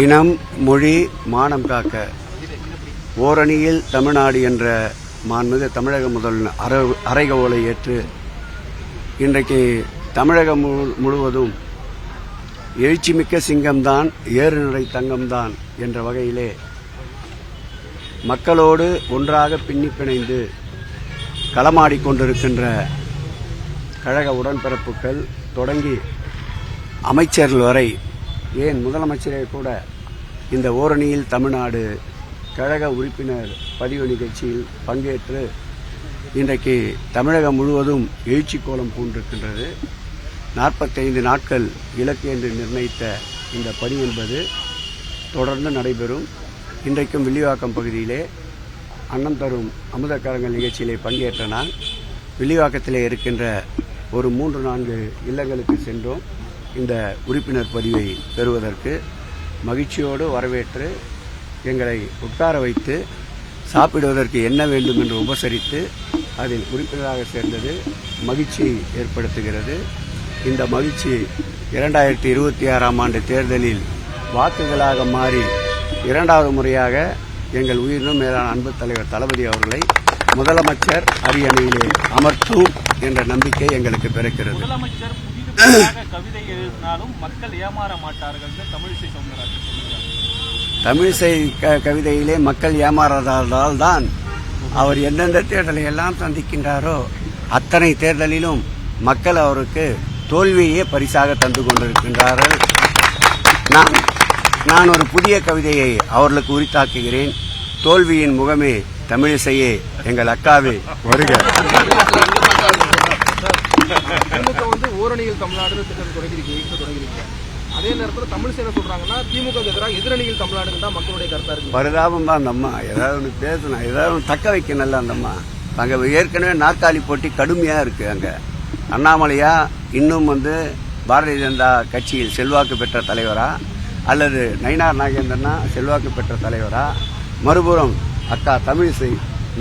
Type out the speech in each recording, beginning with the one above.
இனம், மொழி, மானம் காக்க ஓரணியில் தமிழ்நாடு என்ற மாண்புமிகு தமிழக முதல்வர் அறைகோலை ஏற்று இன்றைக்கு தமிழகம் முழுவதும் எழுச்சிமிக்க சிங்கம்தான், ஏறுநிலை தங்கம்தான் என்ற வகையிலே மக்களோடு ஒன்றாக பின்னி பிணைந்து களமாடிக்கொண்டிருக்கின்ற கழக உடன்பிறப்புகள் தொடங்கி அமைச்சர்கள் வரை, ஏன் முதலமைச்சரே கூட இந்த ஓரணியில் தமிழ்நாடு கழக உறுப்பினர் பதிவு நிகழ்ச்சியில் பங்கேற்று இன்றைக்கு தமிழகம் முழுவதும் எழுச்சி கோலம் பூண்டிருக்கின்றது. 45 நாட்கள் இலக்கு என்று நிர்ணயித்த இந்த பணி என்பது தொடர்ந்து நடைபெறும். இன்றைக்கும் வில்லிவாக்கம் பகுதியிலே அன்னம் தரும் அமுதக்கரங்கள் நிகழ்ச்சியிலே பங்கேற்ற நான் வில்லிவாக்கத்திலே இருக்கின்ற ஒரு 3-4 இல்லங்களுக்கு சென்றோம். இந்த உறுப்பினர் பதிவை பெறுவதற்கு மகிழ்ச்சியோடு வரவேற்று எங்களை உட்கார வைத்து சாப்பிடுவதற்கு என்ன வேண்டும் என்று உபசரித்து அதில் உறுப்பினராக சேர்ந்தது மகிழ்ச்சி ஏற்படுத்துகிறது. இந்த மகிழ்ச்சி 2026ஆம் ஆண்டு தேர்தலில் வாக்குகளாக மாறி 2வது முறையாக எங்கள் உயிரினும் மேலான அன்பு தலைவர் தளபதி அவர்களை முதலமைச்சர் அரியணையிலே அமர்த்தும் என்ற நம்பிக்கை எங்களுக்கு பிறக்கிறது. முதலமைச்சர் கவிதை எழுதினாலும் மக்கள் ஏமாற மாட்டார்கள் தமிழிசை கவிதையிலே மக்கள் ஏமாறாததால் தான் அவர் எந்தெந்த தேர்தலை எல்லாம் சந்திக்கின்றாரோ அத்தனை தேர்தலிலும் மக்கள் அவருக்கு தோல்வியே பரிசாக தந்து கொண்டிருக்கின்றார்கள். நான் ஒரு புதிய கவிதையை அவர்களுக்கு உரித்தாக்குகிறேன். தோல்வியின் முகமே தமிழிசையே, எங்கள் அக்காவே வருக. திமுக ஓரணியில் தமிழ்நாடு திட்டம் தொடங்கியிருக்கீங்க. அதே நேரத்தில் தமிழிசை சொல்றாங்கன்னா திமுக எதிராக எதிரணியில் தமிழ்நாடு தான் மக்களுடைய கருத்தா இருக்கு. பரிதாபம் தான். அந்த அம்மா ஏதாவது ஒன்று பேசணும், ஏதாவது ஒன்று தக்க வைக்கணும்ல. அந்த அம்மா அங்கே ஏற்கனவே நாற்காலி போட்டி கடுமையா இருக்கு. அங்க அண்ணாமலையா இன்னும் பாரதிய ஜனதா கட்சியில் செல்வாக்கு பெற்ற தலைவரா, அல்லது நயினார் நாகேந்திரனா செல்வாக்கு பெற்ற தலைவரா, மறுபுறம் அக்கா தமிழிசை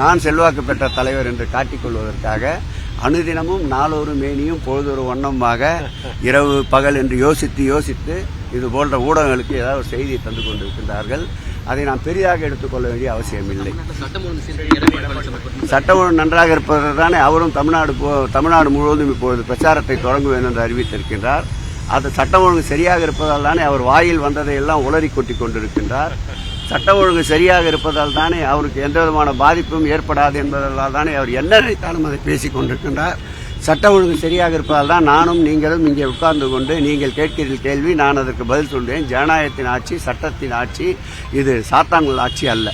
நான் செல்வாக்கு பெற்ற தலைவர் என்று காட்டிக்கொள்வதற்காக அனுதினமும் நாளொரு மேனியும் பொழுதொரு வண்ணமாக இரவு பகல் என்று யோசித்து இது போன்ற ஊடகங்களுக்கு ஏதாவது செய்தியை தந்து கொண்டிருக்கின்றார்கள். அதை நாம் பெரிதாக எடுத்துக்கொள்ள வேண்டிய அவசியமில்லை. சட்டம் ஒழுங்கு நன்றாக இருப்பது தானே அவரும் தமிழ்நாடு முழுவதும் இப்பொழுது பிரச்சாரத்தை தொடங்குவேன் என்று அறிவித்திருக்கின்றார். அது சட்டம் ஒழுங்கு சரியாக இருப்பதால் தானே அவர் வாயில் வந்ததையெல்லாம் உளறி கொட்டி கொண்டிருக்கின்றார். சட்டம் ஒழுங்கு சரியாக இருப்பதால் தானே அவருக்கு எந்த விதமான பாதிப்பும் ஏற்படாது என்பதால் தானே அவர் என்ன நினைத்தாலும் அதை பேசிக் கொண்டிருக்கின்றார். சட்டம் ஒழுங்கு சரியாக இருப்பதால் தான் நானும் நீங்களும் இங்கே உட்கார்ந்து கொண்டு நீங்கள் கேட்கிறீர்கள் கேள்வி, நான் அதற்கு பதில் சொல்றேன். ஜனநாயகத்தின் ஆட்சி, சட்டத்தின் ஆட்சி, இது சாத்தான்கள் ஆட்சி அல்ல.